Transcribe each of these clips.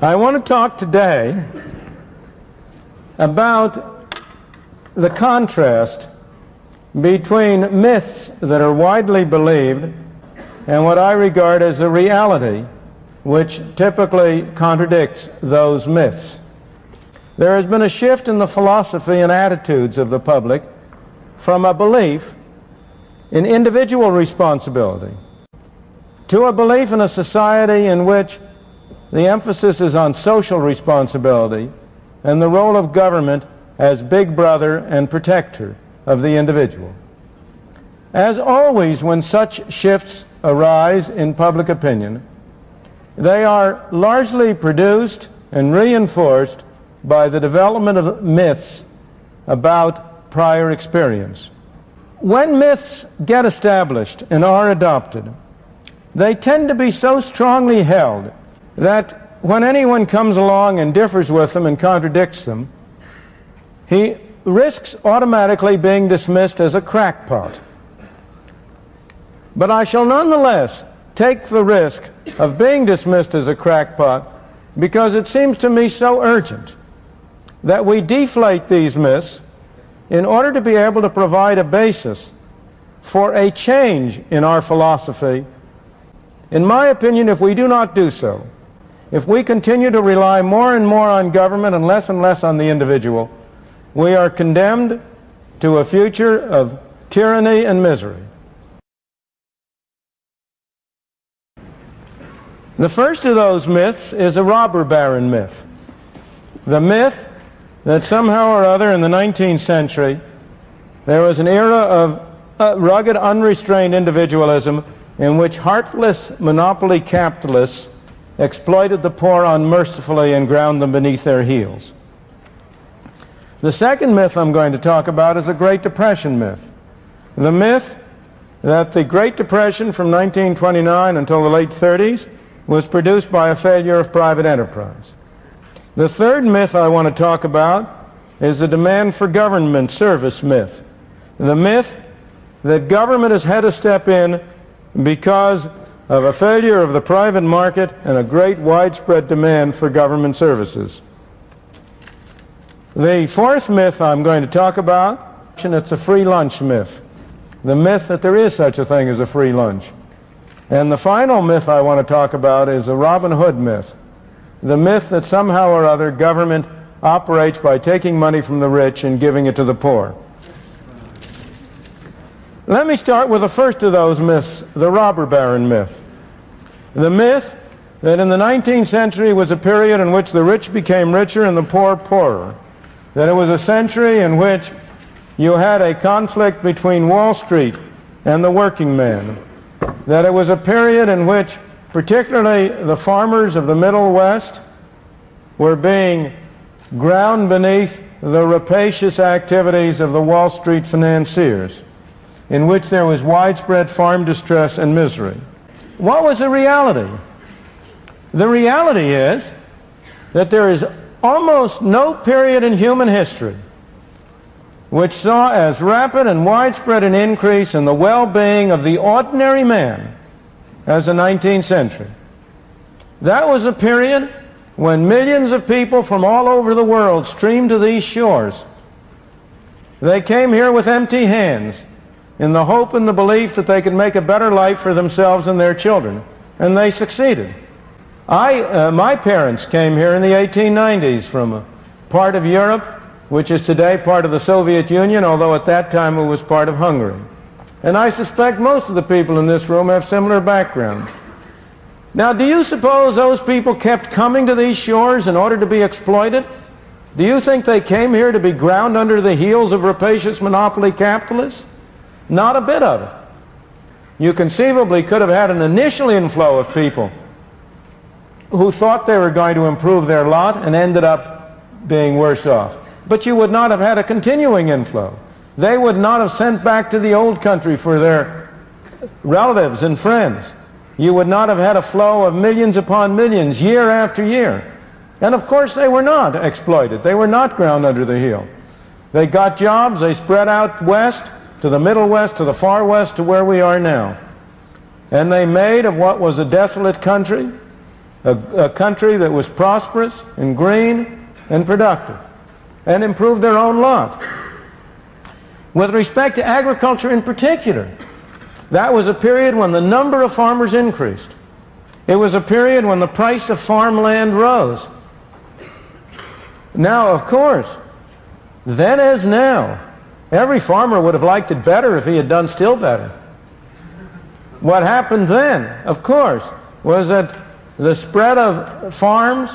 I want to talk today about the contrast between myths that are widely believed and what I regard as a reality which typically contradicts those myths. There has been a shift in the philosophy and attitudes of the public from a belief in individual responsibility to a belief in a society in which the emphasis is on social responsibility and the role of government as big brother and protector of the individual. As always, when such shifts arise in public opinion, they are largely produced and reinforced by the development of myths about prior experience. When myths get established and are adopted, they tend to be so strongly held that when anyone comes along and differs with them and contradicts them, he risks automatically being dismissed as a crackpot. But I shall nonetheless take the risk of being dismissed as a crackpot because it seems to me so urgent that we deflate these myths in order to be able to provide a basis for a change in our philosophy. In my opinion, if we do not do so, if we continue to rely more and more on government and less on the individual, we are condemned to a future of tyranny and misery. The first of those myths is a robber baron myth. The myth that somehow or other in the 19th century there was an era of rugged, unrestrained individualism in which heartless monopoly capitalists exploited the poor unmercifully and ground them beneath their heels. The second myth I'm going to talk about is the Great Depression myth. The myth that the Great Depression from 1929 until the late 30s was produced by a failure of private enterprise. The third myth I want to talk about is the demand for government service myth. The myth that government has had to step in because of a failure of the private market and a great widespread demand for government services. The fourth myth I'm going to talk about, and it's a free lunch myth. The myth that there is such a thing as a free lunch. And the final myth I want to talk about is the Robin Hood myth. The myth that somehow or other government operates by taking money from the rich and giving it to the poor. Let me start with the first of those myths, the robber baron myth. The myth that in the 19th century was a period in which the rich became richer and the poor poorer. That it was a century in which you had a conflict between Wall Street and the working man. That it was a period in which particularly the farmers of the Middle West were being ground beneath the rapacious activities of the Wall Street financiers, in which there was widespread farm distress and misery. What was the reality? The reality is that there is almost no period in human history which saw as rapid and widespread an increase in the well-being of the ordinary man as the 19th century. That was a period when millions of people from all over the world streamed to these shores. They came here with empty hands, in the hope and the belief that they could make a better life for themselves and their children. And they succeeded. My parents came here in the 1890s from a part of Europe, which is today part of the Soviet Union, although at that time it was part of Hungary. And I suspect most of the people in this room have similar backgrounds. Now, do you suppose those people kept coming to these shores in order to be exploited? Do you think they came here to be ground under the heels of rapacious monopoly capitalists? Not a bit of it. You conceivably could have had an initial inflow of people who thought they were going to improve their lot and ended up being worse off. But you would not have had a continuing inflow. They would not have sent back to the old country for their relatives and friends. You would not have had a flow of millions upon millions year after year. And of course they were not exploited. They were not ground under the heel. They got jobs, they spread out west, to the Middle West, to the Far West, to where we are now. And they made of what was a desolate country a country that was prosperous and green and productive and improved their own lot. With respect to agriculture in particular, that was a period when the number of farmers increased. It was a period when the price of farmland rose. Now, of course, then as now, every farmer would have liked it better if he had done still better. What happened then, of course, was that the spread of farms,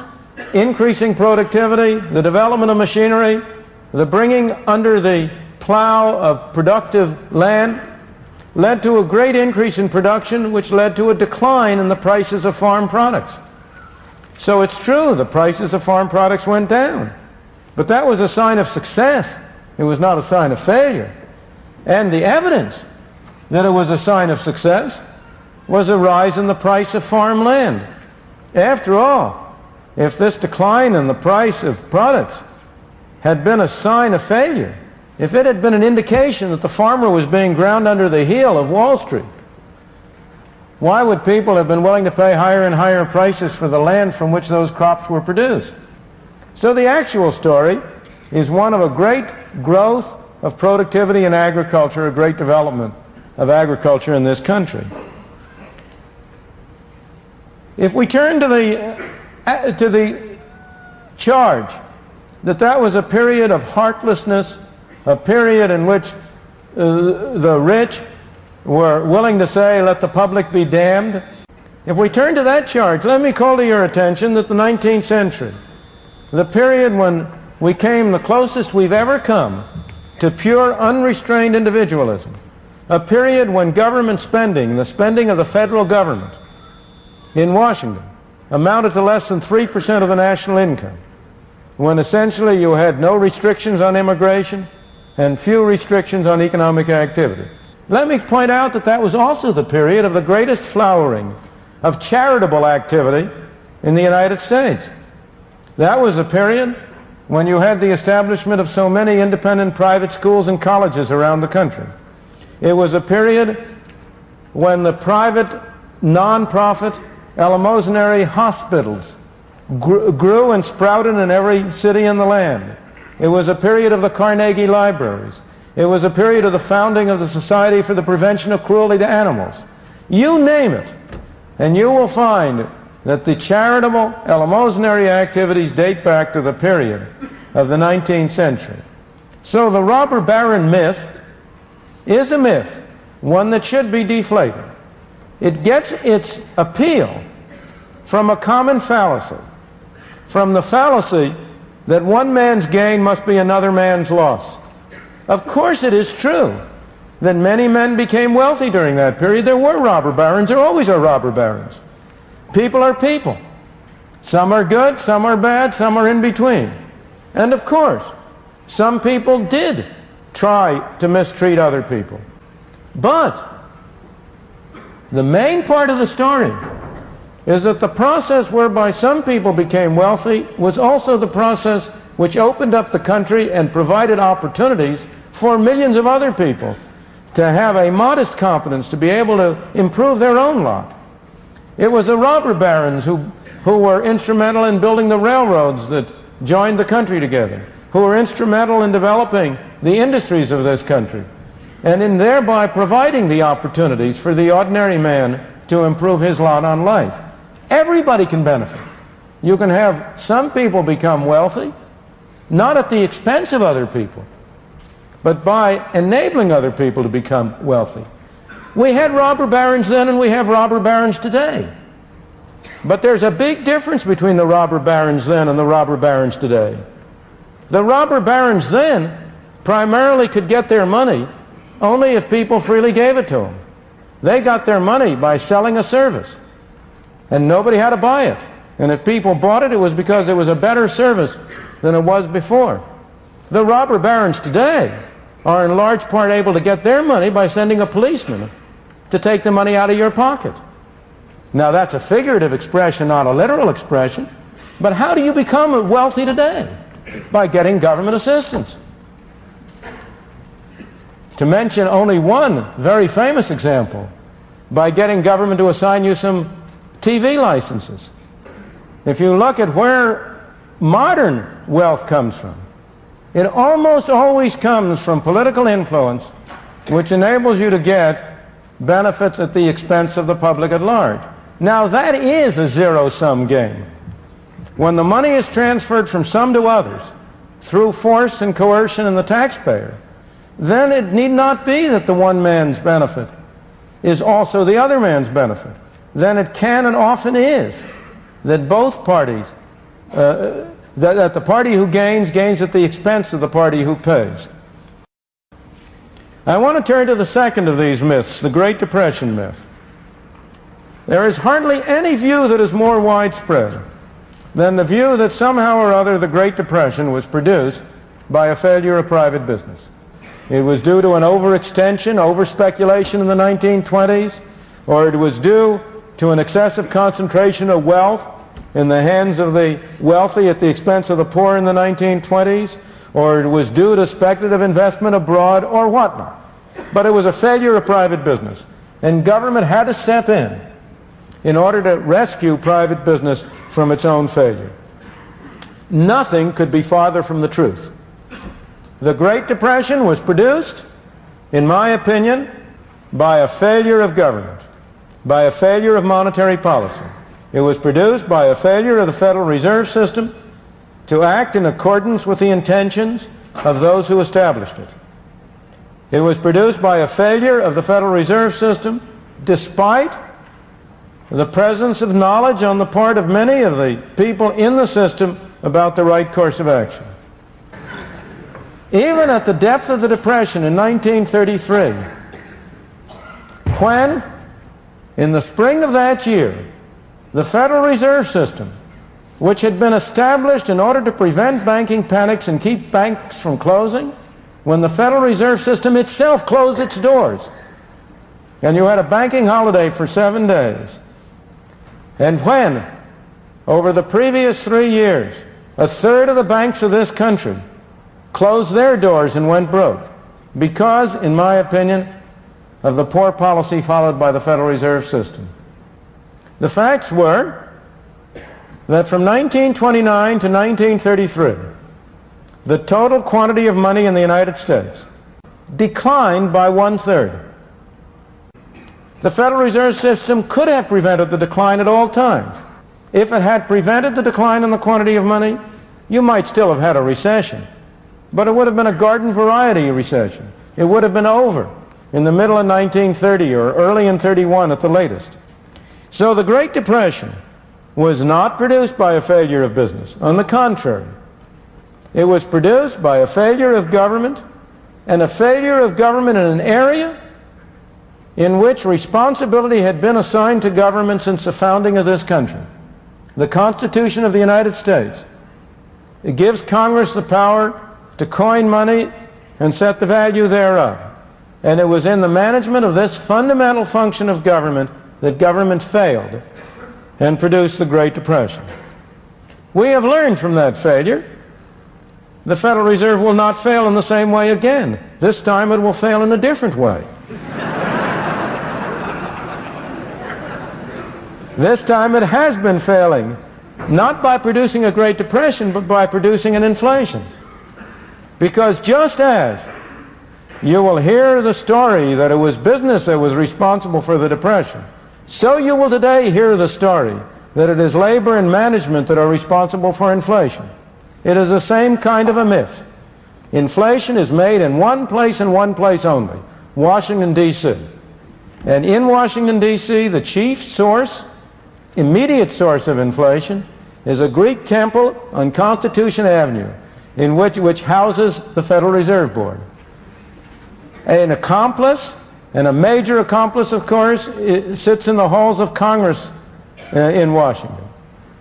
increasing productivity, the development of machinery, the bringing under the plow of productive land led to a great increase in production, which led to a decline in the prices of farm products. So it's true, the prices of farm products went down. But that was a sign of success. It was not a sign of failure. And the evidence that it was a sign of success was a rise in the price of farmland. After all, if this decline in the price of products had been a sign of failure, if it had been an indication that the farmer was being ground under the heel of Wall Street, why would people have been willing to pay higher and higher prices for the land from which those crops were produced? So the actual story is one of a great growth of productivity in agriculture, a great development of agriculture in this country. If we turn to the charge that was a period of heartlessness, a period in which the rich were willing to say, let the public be damned. If we turn to that charge, let me call to your attention that the 19th century, the period when we came the closest we've ever come to pure unrestrained individualism, a period when government spending, the spending of the federal government in Washington, amounted to less than 3% of the national income, when essentially you had no restrictions on immigration and few restrictions on economic activity. Let me point out that that was also the period of the greatest flowering of charitable activity in the United States. That was a period when you had the establishment of so many independent private schools and colleges around the country. It was a period when the private, non-profit, eleemosynary hospitals grew and sprouted in every city in the land. It was a period of the Carnegie Libraries. It was a period of the founding of the Society for the Prevention of Cruelty to Animals. You name it, and you will find that the charitable, eleemosynary activities date back to the period of the 19th century. So the robber baron myth is a myth, one that should be deflated. It gets its appeal from a common fallacy, from the fallacy that one man's gain must be another man's loss. Of course it is true that many men became wealthy during that period. There were robber barons. There always are robber barons. People are people. Some are good, some are bad, some are in between. And of course, some people did try to mistreat other people. But the main part of the story is that the process whereby some people became wealthy was also the process which opened up the country and provided opportunities for millions of other people to have a modest competence, to be able to improve their own lot. It was the robber barons who were instrumental in building the railroads that joined the country together, who were instrumental in developing the industries of this country, and in thereby providing the opportunities for the ordinary man to improve his lot on life. Everybody can benefit. You can have some people become wealthy, not at the expense of other people, but by enabling other people to become wealthy. We had robber barons then and we have robber barons today. But there's a big difference between the robber barons then and the robber barons today. The robber barons then primarily could get their money only if people freely gave it to them. They got their money by selling a service. And nobody had to buy it. And if people bought it, it was because it was a better service than it was before. The robber barons today are in large part able to get their money by sending a policeman to take the money out of your pocket. Now that's a figurative expression, not a literal expression. But how do you become wealthy today? By getting government assistance. To mention only one very famous example, by getting government to assign you some TV licenses. if you look at where modern wealth comes from, it almost always comes from political influence, which enables you to get benefits at the expense of the public at large. Now, that is a zero-sum game. When the money is transferred from some to others through force and coercion and the taxpayer, then it need not be that the one man's benefit is also the other man's benefit. Then it can and often is that both parties, that the party who gains at the expense of the party who pays. I want to turn to the second of these myths, the Great Depression myth. There is hardly any view that is more widespread than the view that somehow or other the Great Depression was produced by a failure of private business. It was due to an overextension, overspeculation in the 1920s, or it was due to an excessive concentration of wealth in the hands of the wealthy at the expense of the poor in the 1920s, or it was due to speculative investment abroad, or whatnot. But it was a failure of private business, and government had to step in order to rescue private business from its own failure. Nothing could be farther from the truth. The Great Depression was produced, in my opinion, by a failure of government, by a failure of monetary policy. It was produced by a failure of the Federal Reserve System to act in accordance with the intentions of those who established it. It was produced by a failure of the Federal Reserve System despite the presence of knowledge on the part of many of the people in the system about the right course of action. Even at the depth of the Depression in 1933, when, in the spring of that year, the Federal Reserve System, which had been established in order to prevent banking panics and keep banks from closing, when the Federal Reserve System itself closed its doors, and you had a banking holiday for 7 days, and when, over the previous 3 years, a third of the banks of this country closed their doors and went broke because, in my opinion, of the poor policy followed by the Federal Reserve System. The facts were that from 1929 to 1933, the total quantity of money in the United States declined by 1/3. The Federal Reserve System could have prevented the decline at all times. If it had prevented the decline in the quantity of money, you might still have had a recession. But it would have been a garden variety recession. It would have been over in the middle of 1930 or early in 31 at the latest. So the Great Depression was not produced by a failure of business. On the contrary, it was produced by a failure of government, and a failure of government in an area in which responsibility had been assigned to government since the founding of this country. The Constitution of the United States. It gives Congress the power to coin money and set the value thereof. And it was in the management of this fundamental function of government that government failed and produced the Great Depression. We have learned from that failure. The Federal Reserve will not fail in the same way again. This time it will fail in a different way. This time it has been failing, not by producing a Great Depression, but by producing an inflation. Because just as you will hear the story that it was business that was responsible for the Depression, so you will today hear the story that it is labor and management that are responsible for inflation. It is the same kind of a myth. Inflation is made in one place and one place only, Washington, D.C. And in Washington, D.C., the chief source, immediate source of inflation, is a Greek temple on Constitution Avenue, in which houses the Federal Reserve Board. An accomplice, and a major accomplice, of course, sits in the halls of Congress in Washington.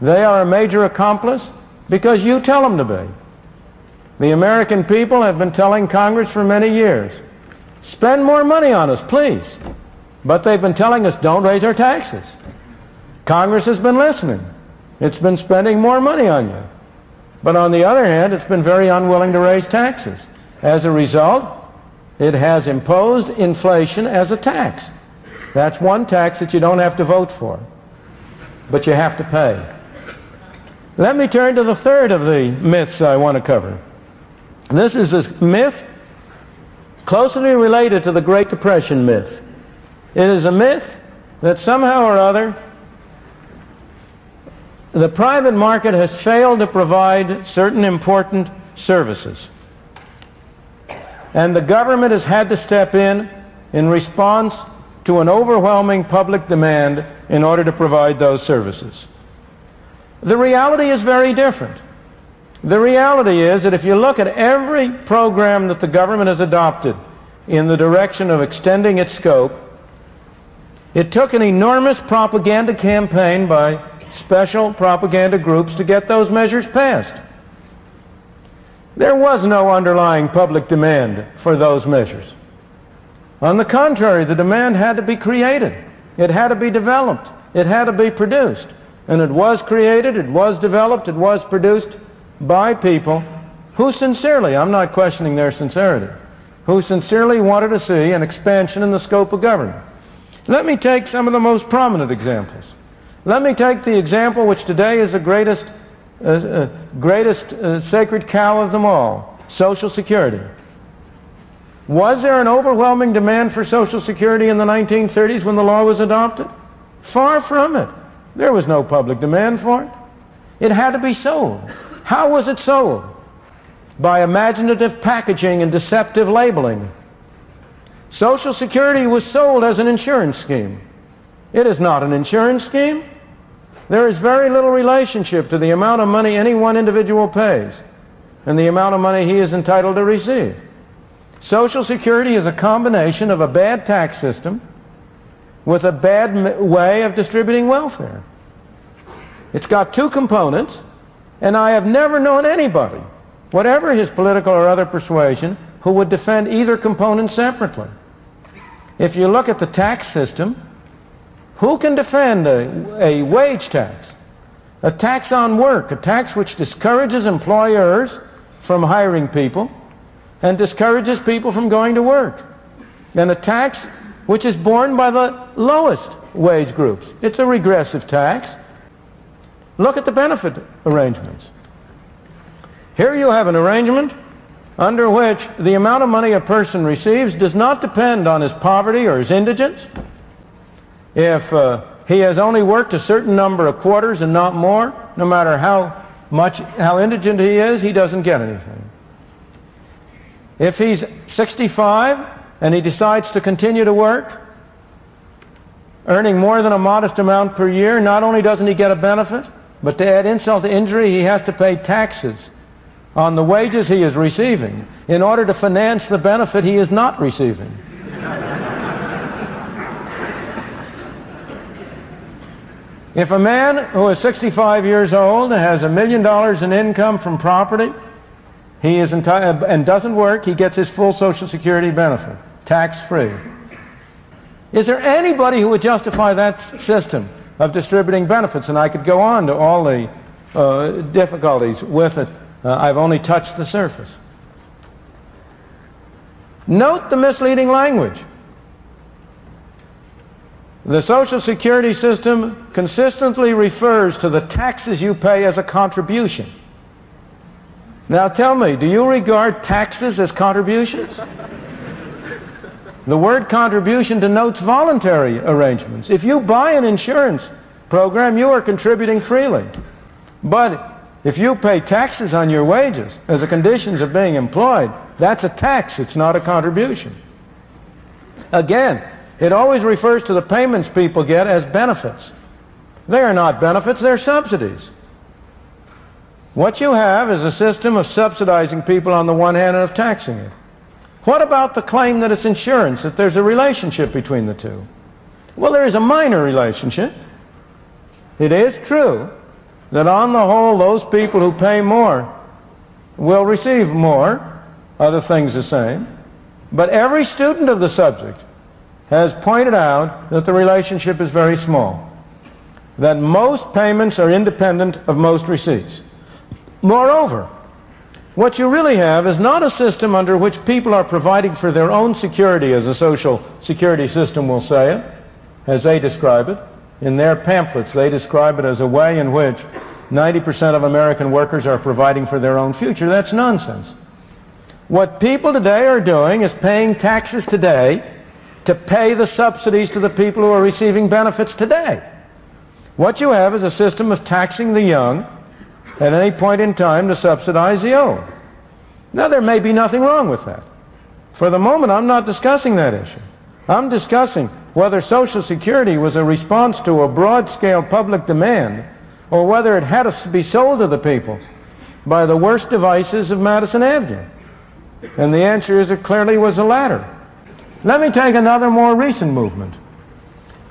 They are a major accomplice because you tell them to be. The American people have been telling Congress for many years, spend more money on us, please. But they've been telling us, don't raise our taxes. Congress has been listening. It's been spending more money on you. But on the other hand, it's been very unwilling to raise taxes. As a result, it has imposed inflation as a tax. That's one tax that you don't have to vote for, but you have to pay. Let me turn to the third of the myths I want to cover. This is a myth closely related to the Great Depression myth. It is a myth that somehow or other the private market has failed to provide certain important services, and the government has had to step in response to an overwhelming public demand in order to provide those services. The reality is very different. The reality is that if you look at every program that the government has adopted in the direction of extending its scope, it took an enormous propaganda campaign by special propaganda groups to get those measures passed. There was no underlying public demand for those measures. On the contrary, the demand had to be created. It had to be developed. It had to be produced. And it was created, it was developed, it was produced by people who sincerely, I'm not questioning their sincerity, who sincerely wanted to see an expansion in the scope of government. Let me take some of the most prominent examples. Let me take the example which today is the greatest sacred cow of them all, Social Security. Was there an overwhelming demand for Social Security in the 1930s when the law was adopted? Far from it. There was no public demand for it. It had to be sold. How was it sold? By imaginative packaging and deceptive labeling. Social Security was sold as an insurance scheme. It is not an insurance scheme. There is very little relationship to the amount of money any one individual pays and the amount of money he is entitled to receive. Social Security is a combination of a bad tax system with a bad way of distributing welfare. It's got two components, and I have never known anybody, whatever his political or other persuasion, who would defend either component separately. If you look at the tax system, who can defend a wage tax, a tax on work, a tax which discourages employers from hiring people and discourages people from going to work, and a tax which is borne by the lowest wage groups? It's a regressive tax. Look at the benefit arrangements. Here you have an arrangement under which the amount of money a person receives does not depend on his poverty or his indigence. If he has only worked a certain number of quarters and not more, no matter how indigent he is, he doesn't get anything. If he's 65 and he decides to continue to work, earning more than a modest amount per year, not only doesn't he get a benefit, but to add insult to injury, he has to pay taxes on the wages he is receiving in order to finance the benefit he is not receiving. If a man who is 65 years old has $1 million in income from property, he is entitled and doesn't work, he gets his full Social Security benefit, tax-free. Is there anybody who would justify that system of distributing benefits? And I could go on to all the difficulties with it. I've only touched the surface. Note the misleading language. The Social Security system consistently refers to the taxes you pay as a contribution. Now tell me, do you regard taxes as contributions? The word contribution denotes voluntary arrangements. If you buy an insurance program, you are contributing freely. But if you pay taxes on your wages as the conditions of being employed, that's a tax, it's not a contribution. Again, it always refers to the payments people get as benefits. They are not benefits, they're subsidies. What you have is a system of subsidizing people on the one hand and of taxing it. What about the claim that it's insurance, that there's a relationship between the two? Well, there is a minor relationship. It is true that on the whole, those people who pay more will receive more, other things the same. But every student of the subject has pointed out that the relationship is very small, that most payments are independent of most receipts. Moreover, what you really have is not a system under which people are providing for their own security, as the Social Security system will say it, as they describe it. In their pamphlets, they describe it as a way in which 90% of American workers are providing for their own future. That's nonsense. What people today are doing is paying taxes today to pay the subsidies to the people who are receiving benefits today. What you have is a system of taxing the young at any point in time to subsidize the old. Now, there may be nothing wrong with that. For the moment, I'm not discussing that issue. I'm discussing whether Social Security was a response to a broad-scale public demand or whether it had to be sold to the people by the worst devices of Madison Avenue. And the answer is it clearly was the latter. Let me take another more recent movement.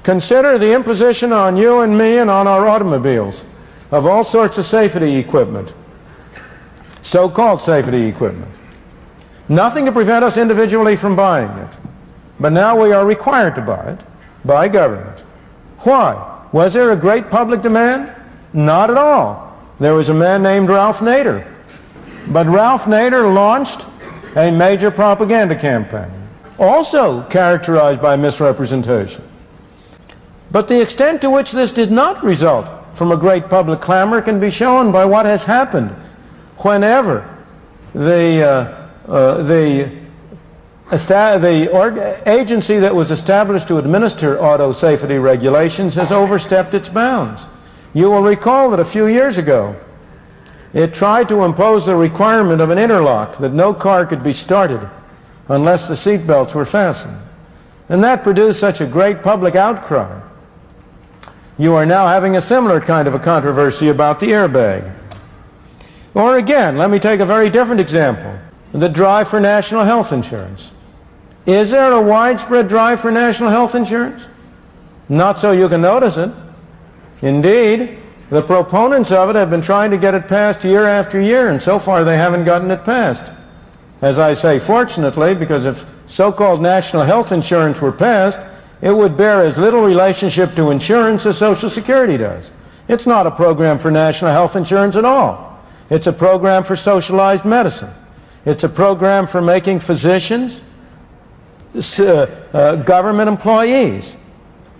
Consider the imposition on you and me and on our automobiles of all sorts of safety equipment, so-called safety equipment. Nothing to prevent us individually from buying it. But now we are required to buy it by government. Why? Was there a great public demand? Not at all. There was a man named Ralph Nader. But Ralph Nader launched a major propaganda campaign, also characterized by misrepresentation. But the extent to which this did not result from a great public clamor can be shown by what has happened whenever the agency that was established to administer auto safety regulations has overstepped its bounds. You will recall that a few years ago, it tried to impose the requirement of an interlock that no car could be started unless the seat belts were fastened. And that produced such a great public outcry. You are now having a similar kind of a controversy about the airbag. Or again, let me take a very different example, the drive for national health insurance. Is there a widespread drive for national health insurance? Not so you can notice it. Indeed, the proponents of it have been trying to get it passed year after year, and so far they haven't gotten it passed. As I say, fortunately, because if so-called national health insurance were passed, it would bear as little relationship to insurance as Social Security does. It's not a program for national health insurance at all. It's a program for socialized medicine. It's a program for making physicians government employees.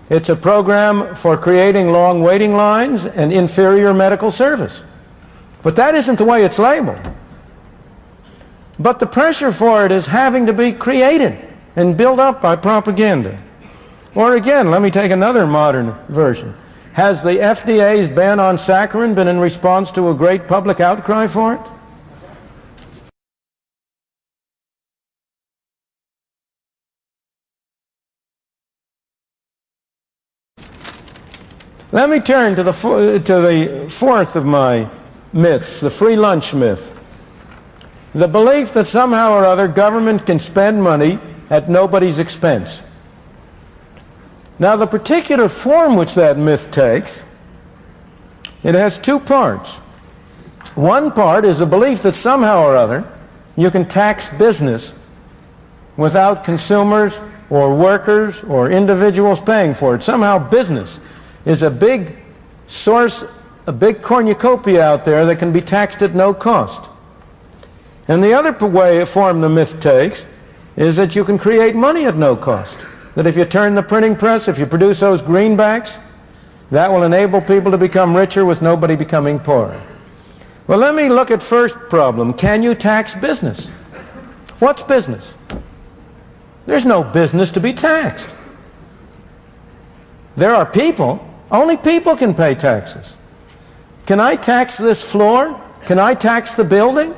It's a program for creating long waiting lines and inferior medical service. But that isn't the way it's labeled. But the pressure for it is having to be created and built up by propaganda. Or again, let me take another modern version. Has the FDA's ban on saccharin been in response to a great public outcry for it? Let me turn to the fourth of my myths, the free lunch myth. The belief that somehow or other government can spend money at nobody's expense. Now, the particular form which that myth takes, it has two parts. One part is the belief that somehow or other you can tax business without consumers or workers or individuals paying for it. Somehow business is a big source, a big cornucopia out there that can be taxed at no cost. And the other form the myth takes is that you can create money at no cost. That if you turn the printing press, if you produce those greenbacks, that will enable people to become richer with nobody becoming poorer. Well, let me look at first problem. Can you tax business? What's business? There's no business to be taxed. There are people. Only people can pay taxes. Can I tax this floor? Can I tax the building?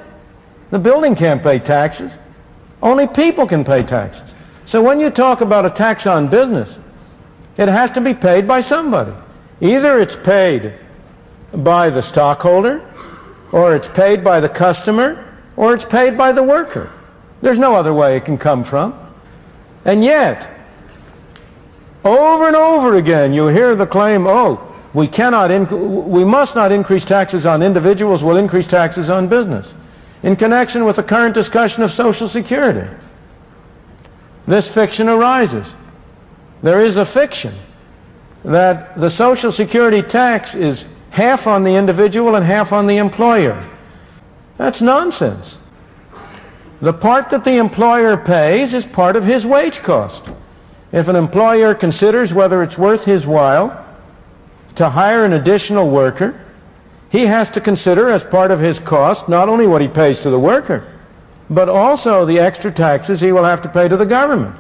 The building can't pay taxes. Only people can pay taxes. So when you talk about a tax on business, it has to be paid by somebody. Either it's paid by the stockholder, or it's paid by the customer, or it's paid by the worker. There's no other way it can come from. And yet, over and over again, you hear the claim, we must not increase taxes on individuals, we'll increase taxes on business, in connection with the current discussion of Social Security. This fiction arises. There is a fiction that the Social Security tax is half on the individual and half on the employer. That's nonsense. The part that the employer pays is part of his wage cost. If an employer considers whether it's worth his while to hire an additional worker, he has to consider as part of his cost not only what he pays to the worker, but also the extra taxes he will have to pay to the government.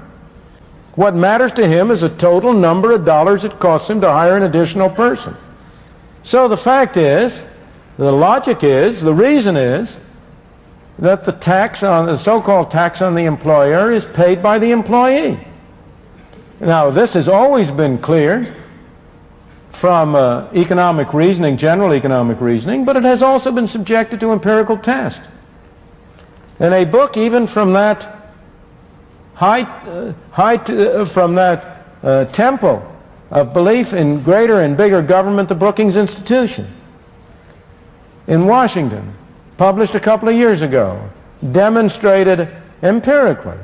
What matters to him is the total number of dollars it costs him to hire an additional person. So the fact is, the logic is, the reason is, that the so-called tax on the employer is paid by the employee. Now, this has always been clear from economic reasoning, general economic reasoning, but it has also been subjected to empirical test. And a book, even from that temple of belief in greater and bigger government, the Brookings Institution in Washington, published a couple of years ago, demonstrated empirically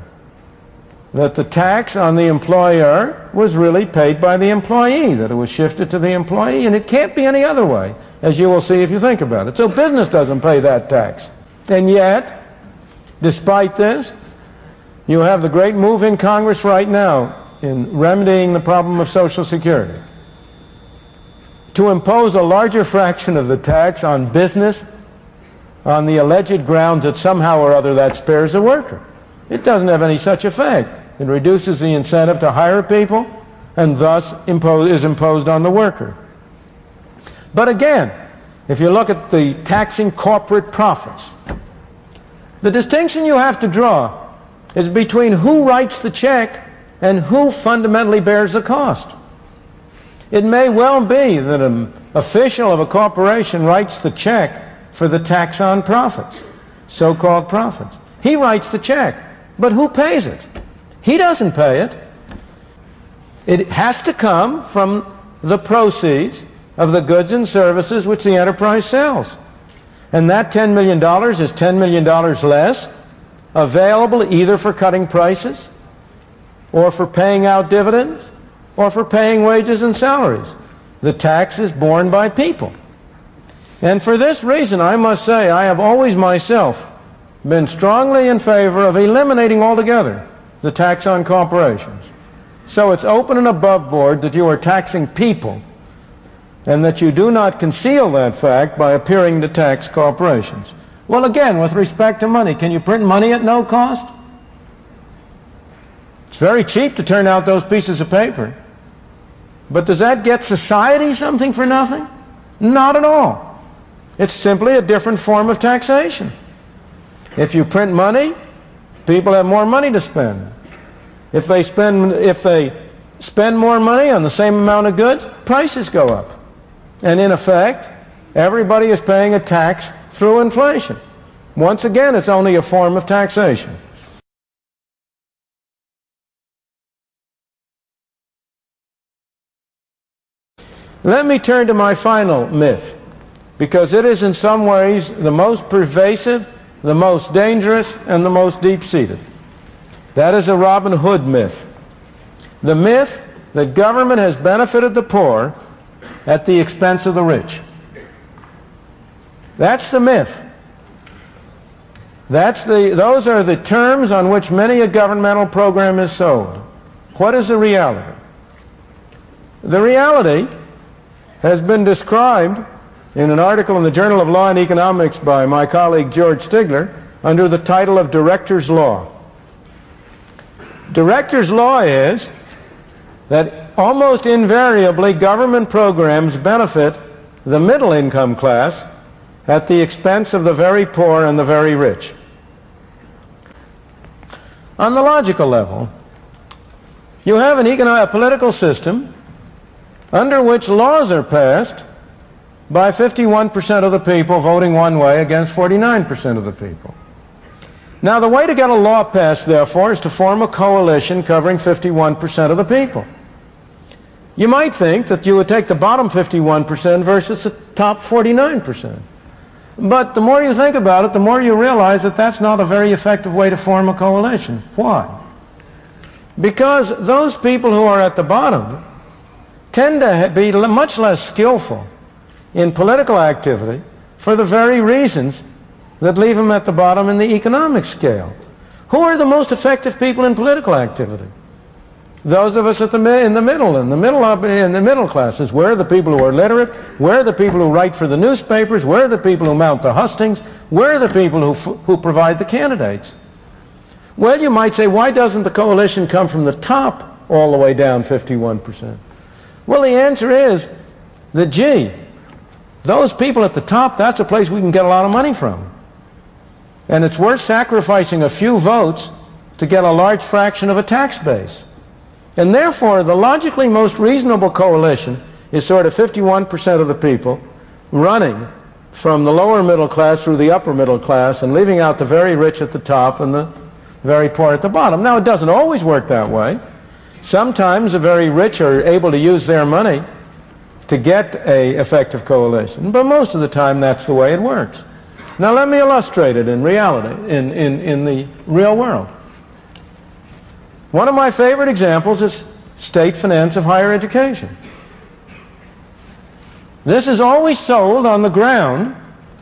that the tax on the employer was really paid by the employee, that it was shifted to the employee, and it can't be any other way, as you will see if you think about it. So business doesn't pay that tax. And yet, despite this, you have the great move in Congress right now in remedying the problem of Social Security to impose a larger fraction of the tax on business on the alleged grounds that somehow or other that spares the worker. It doesn't have any such effect. It reduces the incentive to hire people and thus is imposed on the worker. But again, if you look at the taxing corporate profits, the distinction you have to draw is between who writes the check and who fundamentally bears the cost. It may well be that an official of a corporation writes the check for the tax on profits, so-called profits. He writes the check, but who pays it? He doesn't pay it. It has to come from the proceeds of the goods and services which the enterprise sells. And that $10 million is $10 million less available either for cutting prices or for paying out dividends or for paying wages and salaries. The tax is borne by people. And for this reason, I must say, I have always myself been strongly in favor of eliminating altogether the tax on corporations. So it's open and above board that you are taxing people and that you do not conceal that fact by appearing to tax corporations. Well, again, with respect to money, can you print money at no cost? It's very cheap to turn out those pieces of paper. But does that get society something for nothing? Not at all. It's simply a different form of taxation. If you print money, people have more money to spend. If they spend more money on the same amount of goods, prices go up. And in effect, everybody is paying a tax through inflation. Once again, it's only a form of taxation. Let me turn to my final myth, because it is in some ways the most pervasive, the most dangerous, and the most deep-seated. That is a Robin Hood myth. The myth that government has benefited the poor at the expense of the rich. That's the myth. Those are the terms on which many a governmental program is sold. What is the reality? The reality has been described in an article in the Journal of Law and Economics by my colleague George Stigler under the title of Director's Law. Director's law is that almost invariably government programs benefit the middle income class at the expense of the very poor and the very rich. On the logical level, you have a political system under which laws are passed by 51% of the people voting one way against 49% of the people. Now, the way to get a law passed, therefore, is to form a coalition covering 51% of the people. You might think that you would take the bottom 51% versus the top 49%. But the more you think about it, the more you realize that that's not a very effective way to form a coalition. Why? Because those people who are at the bottom tend to be much less skillful in political activity for the very reasons that leave them at the bottom in the economic scale. Who are the most effective people in political activity? those of us in the middle classes. Where are the people who are literate? Where are the people who write for the newspapers? Where are the people who mount the hustings? Where are the people who provide the candidates? Well, you might say, why doesn't the coalition come from the top all the way down 51%? Well, the answer is that, gee, those people at the top, that's a place we can get a lot of money from. And it's worth sacrificing a few votes to get a large fraction of a tax base. And therefore, the logically most reasonable coalition is sort of 51% of the people running from the lower middle class through the upper middle class and leaving out the very rich at the top and the very poor at the bottom. Now, it doesn't always work that way. Sometimes the very rich are able to use their money to get an effective coalition, but most of the time that's the way it works. Now, let me illustrate it in reality, in the real world. One of my favorite examples is state finance of higher education. This is always sold on the ground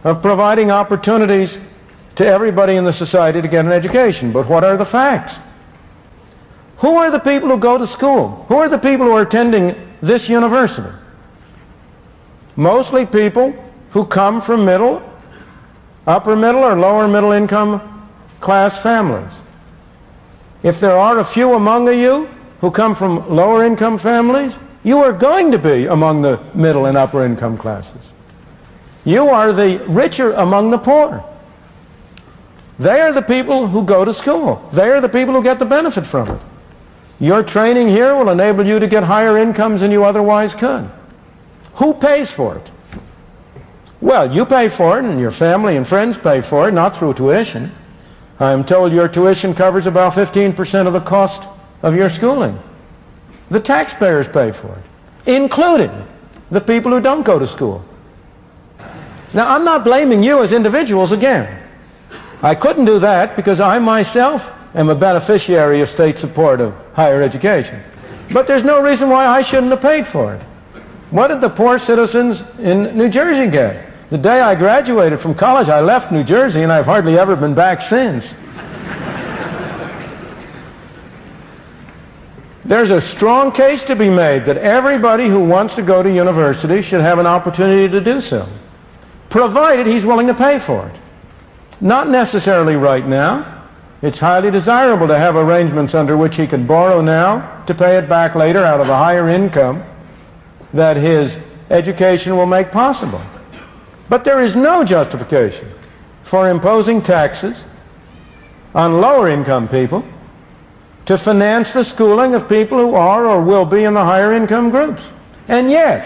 of providing opportunities to everybody in the society to get an education. But what are the facts? Who are the people who go to school? Who are the people who are attending this university? Mostly people who come from middle, upper middle, or lower middle income class families. If there are a few among you who come from lower income families, you are going to be among the middle and upper income classes. You are the richer among the poor. They are the people who go to school. They are the people who get the benefit from it. Your training here will enable you to get higher incomes than you otherwise could. Who pays for it? Well, you pay for it, and your family and friends pay for it, not through tuition. I am told your tuition covers about 15% of the cost of your schooling. The taxpayers pay for it, including the people who don't go to school. Now, I'm not blaming you as individuals again. I couldn't do that because I myself am a beneficiary of state support of higher education. But there's no reason why I shouldn't have paid for it. What did the poor citizens in New Jersey get? The day I graduated from college, I left New Jersey, and I've hardly ever been back since. There's a strong case to be made that everybody who wants to go to university should have an opportunity to do so, provided he's willing to pay for it. Not necessarily right now. It's highly desirable to have arrangements under which he can borrow now to pay it back later out of a higher income that his education will make possible. But there is no justification for imposing taxes on lower income people to finance the schooling of people who are or will be in the higher income groups. And yet,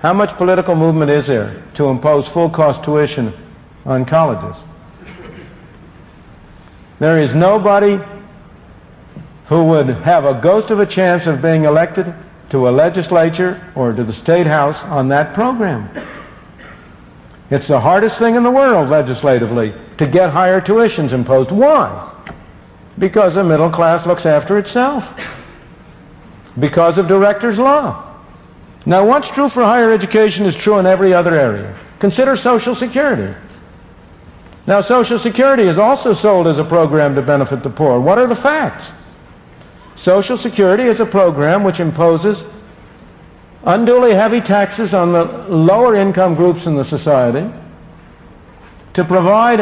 how much political movement is there to impose full cost tuition on colleges? There is nobody who would have a ghost of a chance of being elected to a legislature or to the state house on that program. It's the hardest thing in the world, legislatively, to get higher tuitions imposed. Why? Because the middle class looks after itself. Because of director's law. Now, what's true for higher education is true in every other area. Consider Social Security. Now, Social Security is also sold as a program to benefit the poor. What are the facts? Social Security is a program which imposes unduly heavy taxes on the lower income groups in the society to provide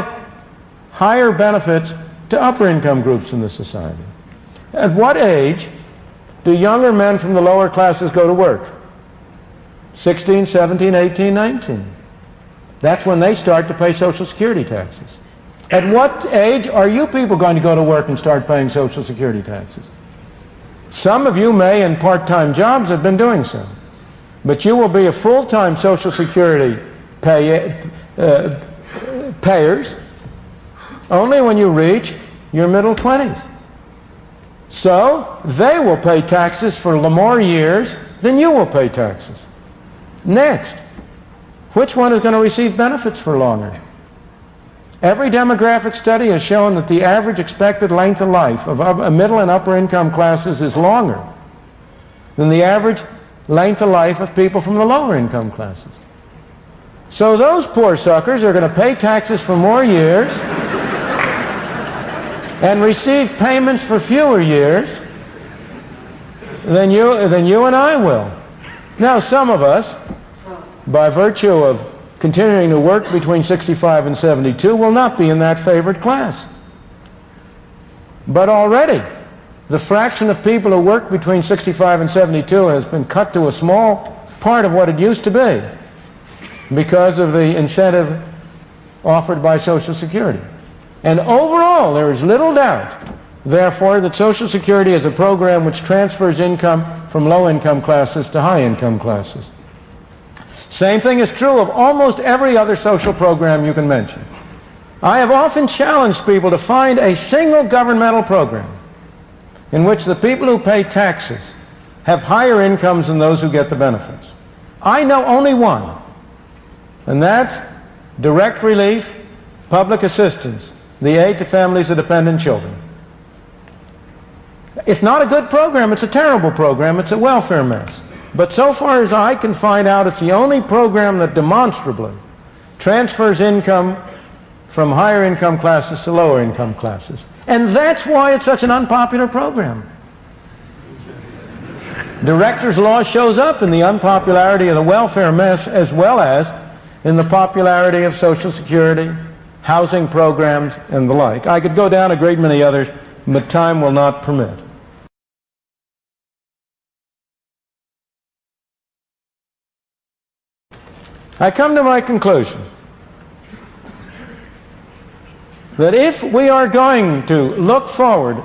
higher benefits to upper income groups in the society. At what age do younger men from the lower classes go to work? 16, 17, 18, 19. That's when they start to pay Social Security taxes. At what age are you people going to go to work and start paying Social Security taxes? Some of you may, in part-time jobs, have been doing so. But you will be a full-time Social Security payers only when you reach your middle 20s. So, they will pay taxes for more years than you will pay taxes. Next, which one is going to receive benefits for longer? Every demographic study has shown that the average expected length of life of middle and upper income classes is longer than the average length of life of people from the lower income classes. So those poor suckers are going to pay taxes for more years and receive payments for fewer years than you and I will. Now, some of us, by virtue of continuing to work between 65 and 72, will not be in that favored class. But already, the fraction of people who work between 65 and 72 has been cut to a small part of what it used to be because of the incentive offered by Social Security. And overall, there is little doubt, therefore, that Social Security is a program which transfers income from low-income classes to high-income classes. Same thing is true of almost every other social program you can mention. I have often challenged people to find a single governmental program in which the people who pay taxes have higher incomes than those who get the benefits. I know only one, and that's direct relief, public assistance, the aid to families of dependent children. It's not a good program, it's a terrible program, it's a welfare mess. But so far as I can find out, it's the only program that demonstrably transfers income from higher income classes to lower income classes. And that's why it's such an unpopular program. Director's law shows up in the unpopularity of the welfare mess as well as in the popularity of Social Security, housing programs, and the like. I could go down a great many others, but time will not permit. I come to my conclusion that if we are going to look forward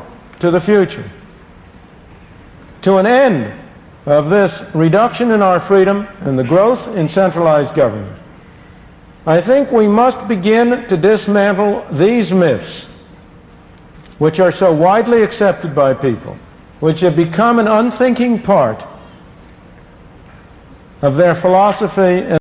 to the future, to an end of this reduction in our freedom and the growth in centralized government, I think we must begin to dismantle these myths, which are so widely accepted by people, which have become an unthinking part of their philosophy and